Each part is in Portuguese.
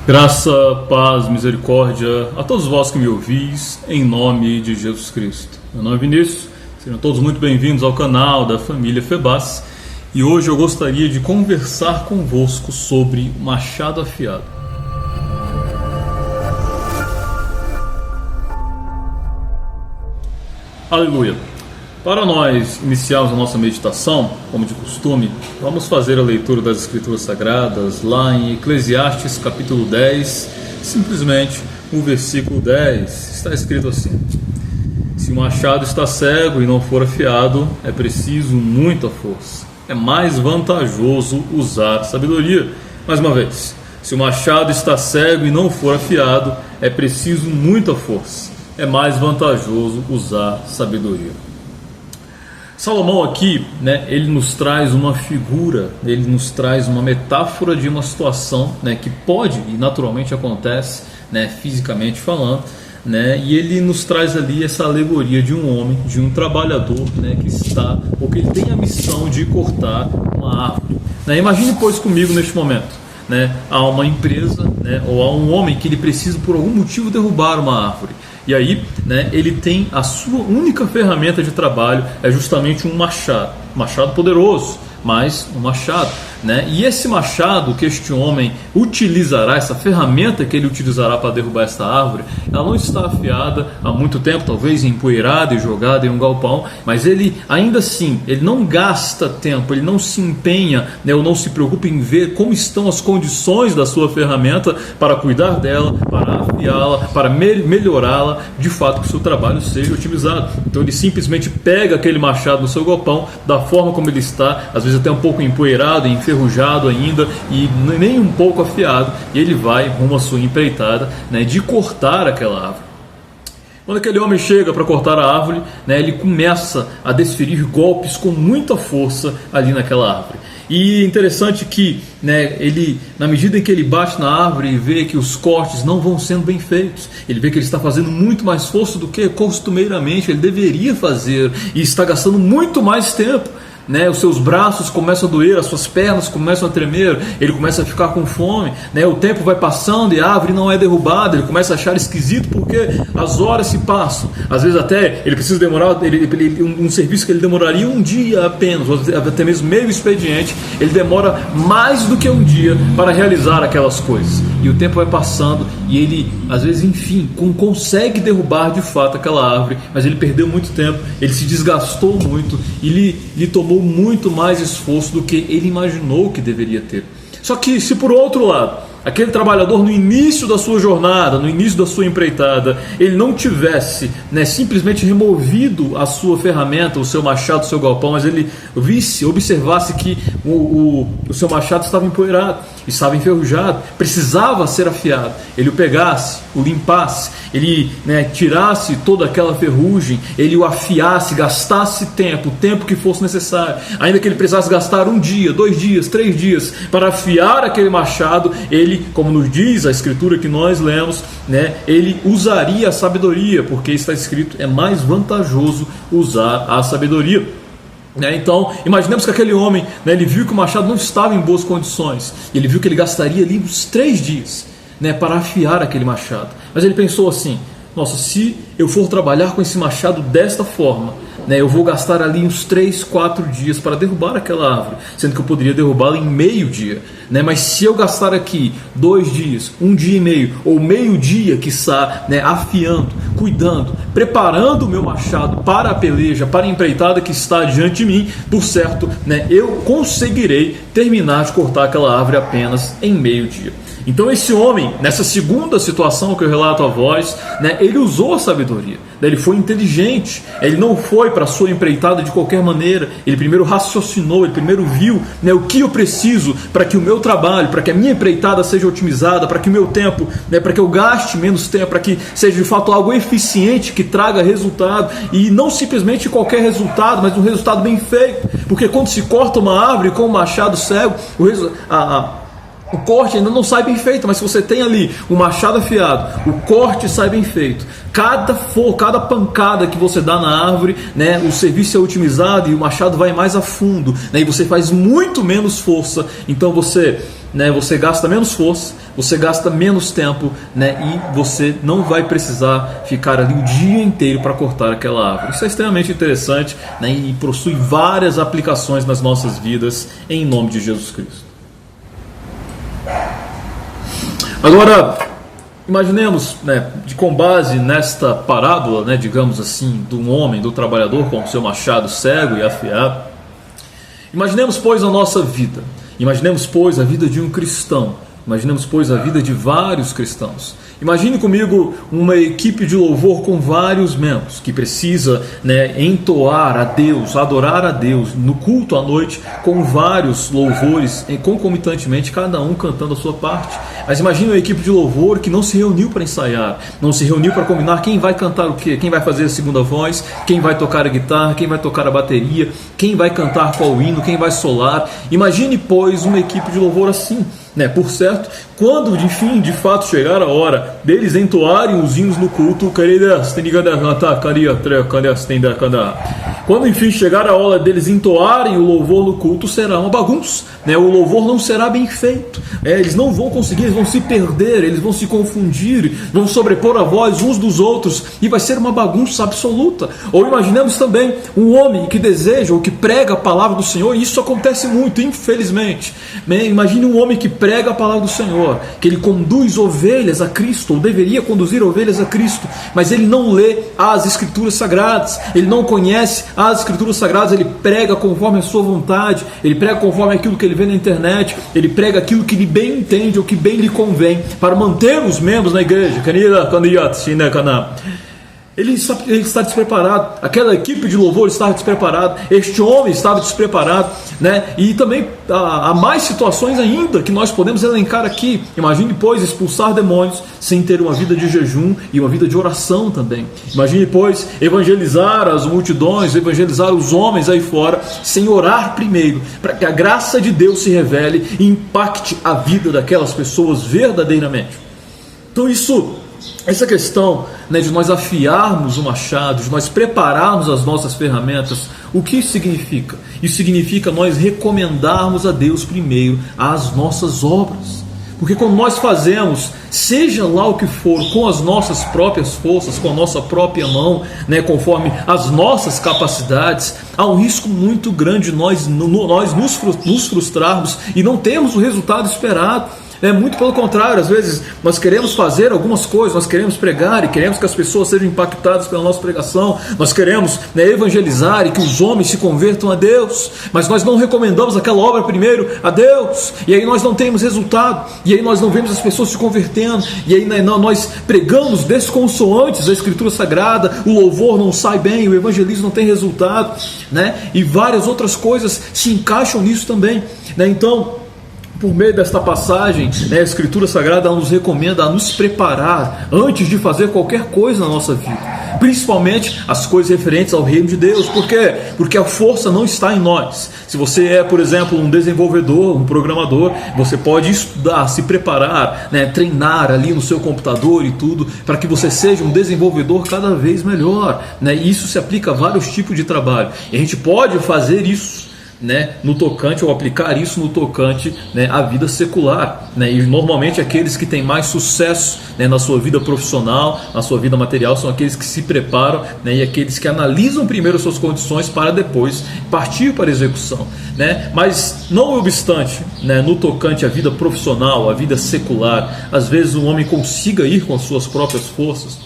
Graça, paz, misericórdia a todos vós que me ouvis, em nome de Jesus Cristo. Meu nome é Vinícius, sejam todos muito bem-vindos ao canal da família Febas. E hoje eu gostaria de conversar convosco sobre o machado afiado. Aleluia! Para nós iniciarmos a nossa meditação, como de costume, vamos fazer a leitura das Escrituras Sagradas lá em Eclesiastes capítulo 10, simplesmente o versículo 10, está escrito assim: se o machado está cego e não for afiado, é preciso muita força. É mais vantajoso usar sabedoria. Mais uma vez, se o machado está cego e não for afiado, é preciso muita força. É mais vantajoso usar sabedoria. Salomão aqui, ele nos traz uma figura, ele nos traz uma metáfora de uma situação, que pode e naturalmente acontece, fisicamente falando, e ele nos traz ali essa alegoria de um homem, de um trabalhador, que está, ou que ele tem a missão de cortar uma árvore. Imagine, pois, comigo neste momento, há uma empresa, ou há um homem que ele precisa por algum motivo derrubar uma árvore. E aí, ele tem a sua única ferramenta de trabalho, é justamente um machado poderoso, mas um machado. E esse machado que este homem utilizará, essa ferramenta que ele utilizará para derrubar essa árvore, ela não está afiada há muito tempo, talvez empoeirada e jogada em um galpão, mas ele ainda assim, ele não gasta tempo, ele não se empenha, ou não se preocupa em ver como estão as condições da sua ferramenta para cuidar dela, para afiá-la, para melhorá-la, de fato que o seu trabalho seja otimizado. Então ele simplesmente pega aquele machado no seu galpão, da forma como ele está, às vezes até um pouco empoeirado, enferrujado ainda e nem um pouco afiado, e ele vai rumo à sua empreitada, de cortar aquela árvore. Quando aquele homem chega para cortar a árvore, ele começa a desferir golpes com muita força ali naquela árvore. E é interessante que ele, na medida em que ele bate na árvore e vê que os cortes não vão sendo bem feitos, ele vê que ele está fazendo muito mais força do que costumeiramente ele deveria fazer, e está gastando muito mais tempo. Os seus braços começam a doer, as suas pernas começam a tremer, ele começa a ficar com fome, o tempo vai passando e a árvore não é derrubada, ele começa a achar esquisito porque as horas se passam. Às vezes até ele precisa demorar, um serviço que ele demoraria um dia apenas, ou até mesmo meio expediente, ele demora mais do que um dia para realizar aquelas coisas. E o tempo vai passando e ele, às vezes, enfim, consegue derrubar de fato aquela árvore, mas ele perdeu muito tempo, ele se desgastou muito e lhe tomou muito mais esforço do que ele imaginou que deveria ter. Só que se por outro lado, aquele trabalhador no início da sua jornada, no início da sua empreitada, ele não tivesse simplesmente removido a sua ferramenta, o seu machado, o seu galpão, mas ele observasse que o seu machado estava empoeirado, estava enferrujado, precisava ser afiado, ele o pegasse, o limpasse, ele tirasse toda aquela ferrugem, ele o afiasse, gastasse tempo, o tempo que fosse necessário, ainda que ele precisasse gastar 1 dia, 2 dias, 3 dias para afiar aquele machado, ele, como nos diz a escritura que nós lemos, ele usaria a sabedoria, porque está escrito, é mais vantajoso usar a sabedoria. Então, imaginemos que aquele homem, ele viu que o machado não estava em boas condições, ele viu que ele gastaria ali uns 3 dias para afiar aquele machado, mas ele pensou assim: nossa, se eu for trabalhar com esse machado desta forma, eu vou gastar ali uns 3, 4 dias para derrubar aquela árvore, sendo que eu poderia derrubá-la em meio dia, mas se eu gastar aqui 2 dias, 1 dia e meio, ou meio dia, quiçá, afiando, cuidando, preparando o meu machado para a peleja, para a empreitada que está diante de mim, por certo, eu conseguirei terminar de cortar aquela árvore apenas em meio dia. Então esse homem, nessa segunda situação que eu relato a vós, ele usou a sabedoria, ele foi inteligente, ele não foi para a sua empreitada de qualquer maneira, ele primeiro raciocinou, ele primeiro viu o que eu preciso para que o meu trabalho, para que a minha empreitada seja otimizada, para que o meu tempo, para que eu gaste menos tempo, para que seja de fato algo eficiente, que traga resultado, e não simplesmente qualquer resultado, mas um resultado bem feito, porque quando se corta uma árvore com um machado cego, o corte ainda não sai bem feito, mas se você tem ali um machado afiado, o corte sai bem feito. Cada pancada que você dá na árvore, o serviço é otimizado e o machado vai mais a fundo, e você faz muito menos força. Então você né, você gasta menos força, você gasta menos tempo, né, e você não vai precisar ficar ali o dia inteiro para cortar aquela árvore. Isso é extremamente interessante, né, e possui várias aplicações nas nossas vidas, em nome de Jesus Cristo. Agora, imaginemos, né, com base nesta parábola, né, digamos assim, do homem, do trabalhador com o seu machado cego e afiado, imaginemos, pois, a nossa vida. Imaginemos, pois, a vida de um cristão. Imaginemos, pois, a vida de vários cristãos. Imagine comigo uma equipe de louvor com vários membros que precisa, né, entoar a Deus, adorar a Deus no culto à noite com vários louvores, concomitantemente, cada um cantando a sua parte. Mas imagine uma equipe de louvor que não se reuniu para ensaiar, não se reuniu para combinar quem vai cantar o quê, quem vai fazer a segunda voz, quem vai tocar a guitarra, quem vai tocar a bateria, quem vai cantar qual hino, quem vai solar. Imagine, pois, uma equipe de louvor assim. Por certo, quando de fato chegar a hora deles entoarem os hinos no culto, quando enfim chegar a hora deles entoarem o louvor no culto, será uma bagunça, o louvor não será bem feito, eles não vão conseguir, eles vão se perder, eles vão se confundir, vão sobrepor a voz uns dos outros e vai ser uma bagunça absoluta. Ou imaginemos também um homem que deseja ou que prega a palavra do Senhor, e isso acontece muito, infelizmente. Imagine um homem que prega a palavra do Senhor, que ele conduz ovelhas a Cristo, ou deveria conduzir ovelhas a Cristo, mas ele não lê as Escrituras Sagradas, ele não conhece as Escrituras Sagradas, ele prega conforme a sua vontade, ele prega conforme aquilo que ele vê na internet, ele prega aquilo que ele bem entende, ou que bem lhe convém, para manter os membros na igreja. Ele está despreparado, aquela equipe de louvor estava despreparada, este homem estava despreparado, e também há mais situações ainda que nós podemos elencar aqui. Imagine, pois, expulsar demônios sem ter uma vida de jejum e uma vida de oração também. Imagine, pois, evangelizar as multidões, evangelizar os homens aí fora, sem orar primeiro, para que a graça de Deus se revele e impacte a vida daquelas pessoas verdadeiramente. Então essa questão, de nós afiarmos o machado, de nós prepararmos as nossas ferramentas, o que isso significa? Isso significa nós recomendarmos a Deus primeiro as nossas obras. Porque quando nós fazemos, seja lá o que for, com as nossas próprias forças, com a nossa própria mão, conforme as nossas capacidades, há um risco muito grande de nós nos frustrarmos e não termos o resultado esperado. Muito pelo contrário, às vezes nós queremos fazer algumas coisas, nós queremos pregar e queremos que as pessoas sejam impactadas pela nossa pregação, nós queremos evangelizar e que os homens se convertam a Deus, mas nós não recomendamos aquela obra primeiro a Deus, e aí nós não temos resultado, e aí nós não vemos as pessoas se convertendo, e aí nós pregamos desconsoantes a Escritura Sagrada, o louvor não sai bem, o evangelismo não tem resultado, e várias outras coisas se encaixam nisso também. Então, por meio desta passagem, a Escritura Sagrada nos recomenda a nos preparar antes de fazer qualquer coisa na nossa vida, principalmente as coisas referentes ao reino de Deus. Por quê? Porque a força não está em nós. Se você é, por exemplo, um desenvolvedor, um programador, você pode estudar, se preparar, treinar ali no seu computador e tudo, para que você seja um desenvolvedor cada vez melhor. E isso se aplica a vários tipos de trabalho. E a gente pode fazer isso no tocante, ou aplicar isso no tocante à vida secular, e normalmente aqueles que têm mais sucesso na sua vida profissional, na sua vida material, são aqueles que se preparam, e aqueles que analisam primeiro suas condições para depois partir para a execução, mas não obstante, no tocante à vida profissional, à vida secular, às vezes um homem consiga ir com as suas próprias forças.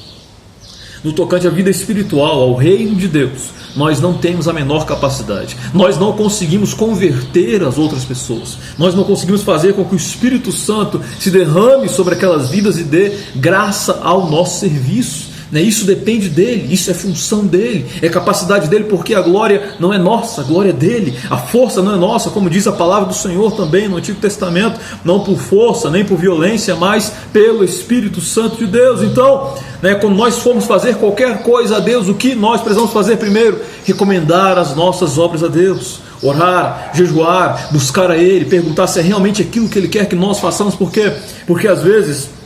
No tocante à vida espiritual, ao reino de Deus, nós não temos a menor capacidade. Nós não conseguimos converter as outras pessoas. Nós não conseguimos fazer com que o Espírito Santo se derrame sobre aquelas vidas e dê graça ao nosso serviço. Isso depende dele, isso é função dele, é capacidade dele, porque a glória não é nossa, a glória é dele, a força não é nossa, como diz a palavra do Senhor também no Antigo Testamento, não por força, nem por violência, mas pelo Espírito Santo de Deus. Então, quando nós formos fazer qualquer coisa a Deus, o que nós precisamos fazer primeiro? Recomendar as nossas obras a Deus, orar, jejuar, buscar a Ele, perguntar se é realmente aquilo que Ele quer que nós façamos. Por quê? Porque às vezes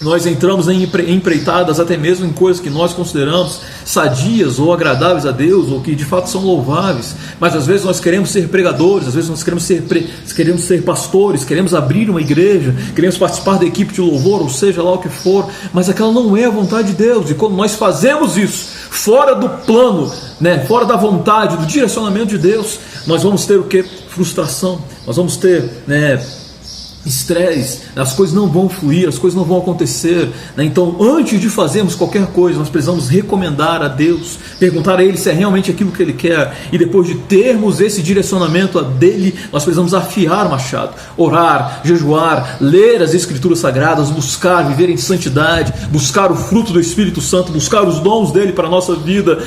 Nós entramos em empreitadas até mesmo em coisas que nós consideramos sadias ou agradáveis a Deus, ou que de fato são louváveis, mas às vezes nós queremos ser pregadores, às vezes nós queremos ser pastores, queremos abrir uma igreja, queremos participar da equipe de louvor, ou seja lá o que for, mas aquela não é a vontade de Deus. E quando nós fazemos isso fora do plano, fora da vontade, do direcionamento de Deus, nós vamos ter o que? Frustração, nós vamos ter estresse, as coisas não vão fluir, as coisas não vão acontecer, Então, antes de fazermos qualquer coisa, nós precisamos recomendar a Deus, perguntar a Ele se é realmente aquilo que Ele quer, e depois de termos esse direcionamento dele, nós precisamos afiar o machado, orar, jejuar, ler as Escrituras Sagradas, buscar viver em santidade, buscar o fruto do Espírito Santo, buscar os dons dele para a nossa vida,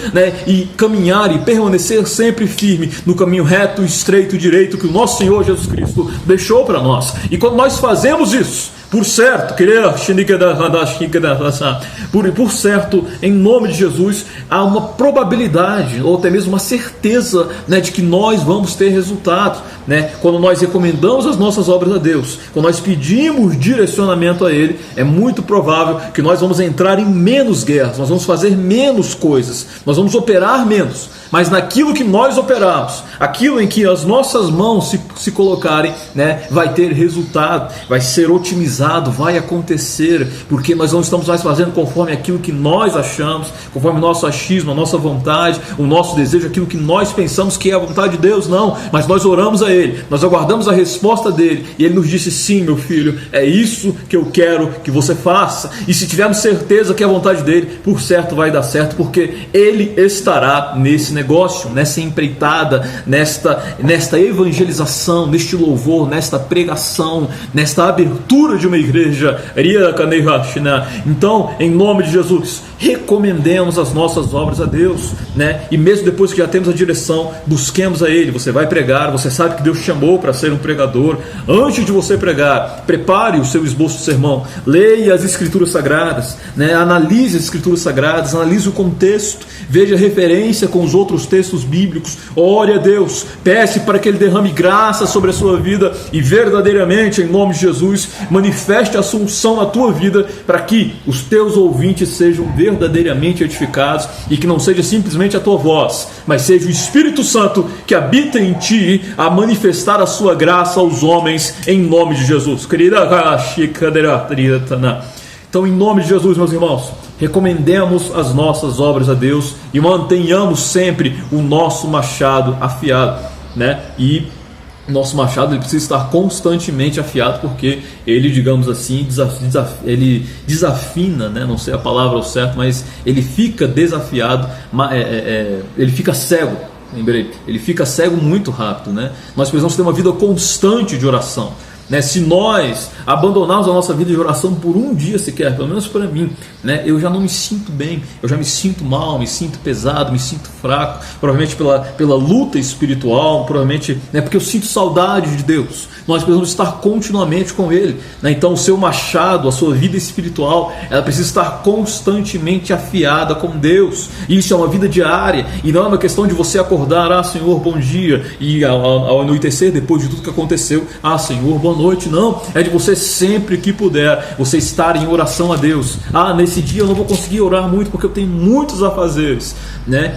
e caminhar e permanecer sempre firme no caminho reto, estreito e direito que o nosso Senhor Jesus Cristo deixou para nós. E quando nós fazemos isso, por certo, em nome de Jesus, há uma probabilidade, ou até mesmo uma certeza, de que nós vamos ter resultado, Quando nós recomendamos as nossas obras a Deus, quando nós pedimos direcionamento a Ele, é muito provável que nós vamos entrar em menos guerras, nós vamos fazer menos coisas, nós vamos operar menos, mas naquilo que nós operarmos, aquilo em que as nossas mãos se colocarem, vai ter resultado, vai ser otimizado, vai acontecer, porque nós não estamos mais fazendo conforme aquilo que nós achamos, conforme o nosso achismo, a nossa vontade, o nosso desejo, aquilo que nós pensamos que é a vontade de Deus, não, mas nós oramos a Ele, nós aguardamos a resposta dele, e Ele nos disse: sim, meu filho, é isso que eu quero que você faça, e se tivermos certeza que é a vontade dele, por certo vai dar certo, porque Ele estará nesse negócio, nessa empreitada, nesta evangelização, neste louvor, nesta pregação, nesta abertura de uma igreja. Então, em nome de Jesus, recomendemos as nossas obras a Deus, e mesmo depois que já temos a direção, busquemos a Ele. Você vai pregar, você sabe que Deus te chamou para ser um pregador. Antes de você pregar, prepare o seu esboço de sermão, leia as Escrituras Sagradas, analise as Escrituras Sagradas, analise o contexto, veja a referência com os outros textos bíblicos, ore a Deus, peça para que Ele derrame graça sobre a sua vida e verdadeiramente, em nome de Jesus, manifeste a sua unção na tua vida, para que os teus ouvintes sejam verdadeiramente edificados, e que não seja simplesmente a tua voz, mas seja o Espírito Santo que habita em ti a manifestar a sua graça aos homens, em nome de Jesus. Então, em nome de Jesus, meus irmãos, recomendemos as nossas obras a Deus e mantenhamos sempre o nosso machado afiado, E nosso machado ele precisa estar constantemente afiado, porque ele, digamos assim, ele desafina, não sei a palavra ao certo, mas ele fica desafiado, ele fica cego, lembrei, ele fica cego muito rápido, Nós precisamos ter uma vida constante de oração. Se nós abandonarmos a nossa vida de oração por um dia sequer, pelo menos para mim, eu já não me sinto bem, eu já me sinto mal, me sinto pesado, me sinto fraco, provavelmente pela luta espiritual, provavelmente porque eu sinto saudade de Deus. Nós precisamos estar continuamente com Ele, Então o seu machado, a sua vida espiritual, ela precisa estar constantemente afiada com Deus. Isso é uma vida diária, e não é uma questão de você acordar: Senhor, bom dia, e ao anoitecer, depois de tudo que aconteceu, Senhor, boa noite. Não, é de você sempre que puder, você estar em oração a Deus. Nesse dia eu não vou conseguir orar muito porque eu tenho muitos afazeres,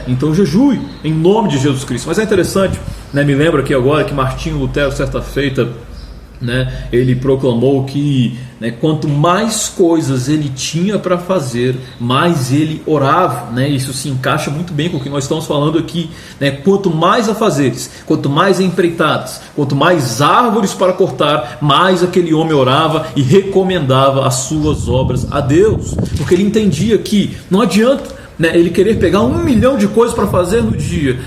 Então jejue em nome de Jesus Cristo. Mas é interessante, me lembro aqui agora que Martinho Lutero, certa feita, ele proclamou que quanto mais coisas ele tinha para fazer, mais ele orava, Isso se encaixa muito bem com o que nós estamos falando aqui, Quanto mais afazeres, quanto mais empreitadas, quanto mais árvores para cortar, mais aquele homem orava e recomendava as suas obras a Deus, porque ele entendia que não adianta ele querer pegar 1 milhão de coisas para fazer no dia,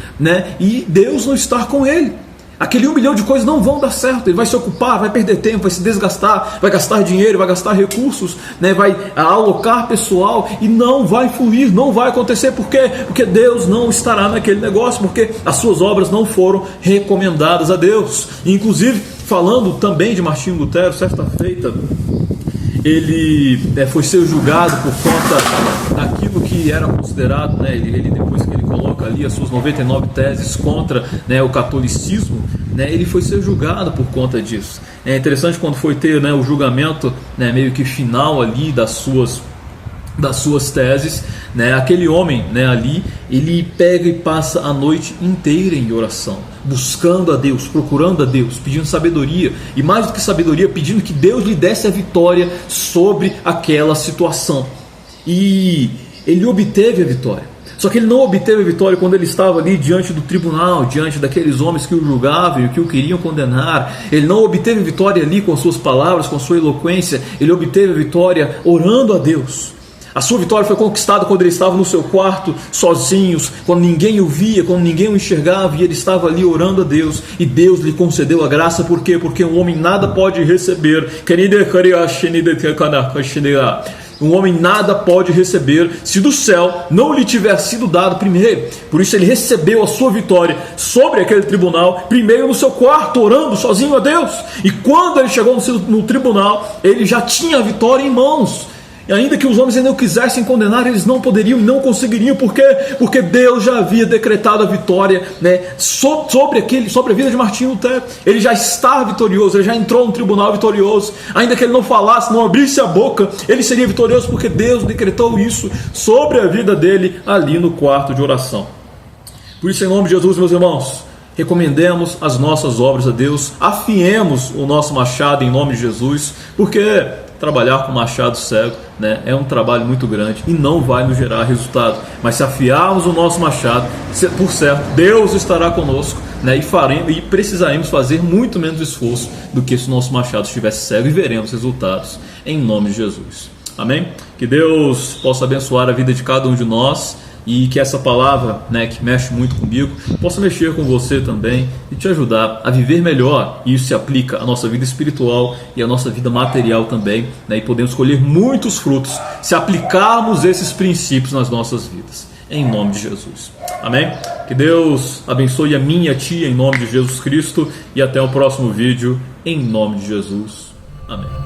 e Deus não estar com ele. Aquele 1 milhão de coisas não vão dar certo. Ele vai se ocupar, vai perder tempo, vai se desgastar, vai gastar dinheiro, vai gastar recursos, vai alocar pessoal, e não vai fluir, não vai acontecer. Por quê? Porque Deus não estará naquele negócio, porque as suas obras não foram recomendadas a Deus. Inclusive, falando também de Martinho Lutero, certa feita, ele foi ser julgado por conta daquilo que era considerado, ele depois que ele coloca ali as suas 99 teses contra o catolicismo, né, ele foi ser julgado por conta disso. É interessante quando foi ter, né, o julgamento, né, meio que final ali das suas teses, né, aquele homem, né, ali, ele pega e passa a noite inteira em oração, buscando a Deus, procurando a Deus, pedindo sabedoria, e mais do que sabedoria, pedindo que Deus lhe desse a vitória sobre aquela situação. E ele obteve a vitória. Só que ele não obteve a vitória quando ele estava ali diante do tribunal, diante daqueles homens que o julgavam e que o queriam condenar. Ele não obteve a vitória ali com suas palavras, com sua eloquência. Ele obteve a vitória orando a Deus. A sua vitória foi conquistada quando ele estava no seu quarto, sozinhos, quando ninguém o via, quando ninguém o enxergava, e ele estava ali orando a Deus, e Deus lhe concedeu a graça. Por quê? Porque um homem nada pode receber. Um homem nada pode receber se do céu não lhe tiver sido dado primeiro. Por isso ele recebeu a sua vitória sobre aquele tribunal, primeiro no seu quarto, orando sozinho a Deus. E quando ele chegou no tribunal, ele já tinha a vitória em mãos. E ainda que os homens ainda não quisessem condenar, eles não poderiam e não conseguiriam. Por quê? Porque Deus já havia decretado a vitória, né, sobre a vida de Martim Lutero. Ele já está vitorioso, ele já entrou no tribunal vitorioso. Ainda que ele não falasse, não abrisse a boca, ele seria vitorioso porque Deus decretou isso sobre a vida dele ali no quarto de oração. Por isso, em nome de Jesus, meus irmãos, recomendemos as nossas obras a Deus, afiemos o nosso machado em nome de Jesus, porque trabalhar com machado cego, né, é um trabalho muito grande e não vai nos gerar resultado. Mas se afiarmos o nosso machado, por certo, Deus estará conosco, né, e precisaremos fazer muito menos esforço do que se o nosso machado estivesse cego, e veremos resultados em nome de Jesus. Amém? Que Deus possa abençoar a vida de cada um de nós, e que essa palavra, né, que mexe muito comigo, possa mexer com você também e te ajudar a viver melhor. E isso se aplica à nossa vida espiritual e à nossa vida material também, né, e podemos colher muitos frutos se aplicarmos esses princípios nas nossas vidas, em nome de Jesus. Amém? Que Deus abençoe a mim e a ti em nome de Jesus Cristo, e até o próximo vídeo em nome de Jesus. Amém.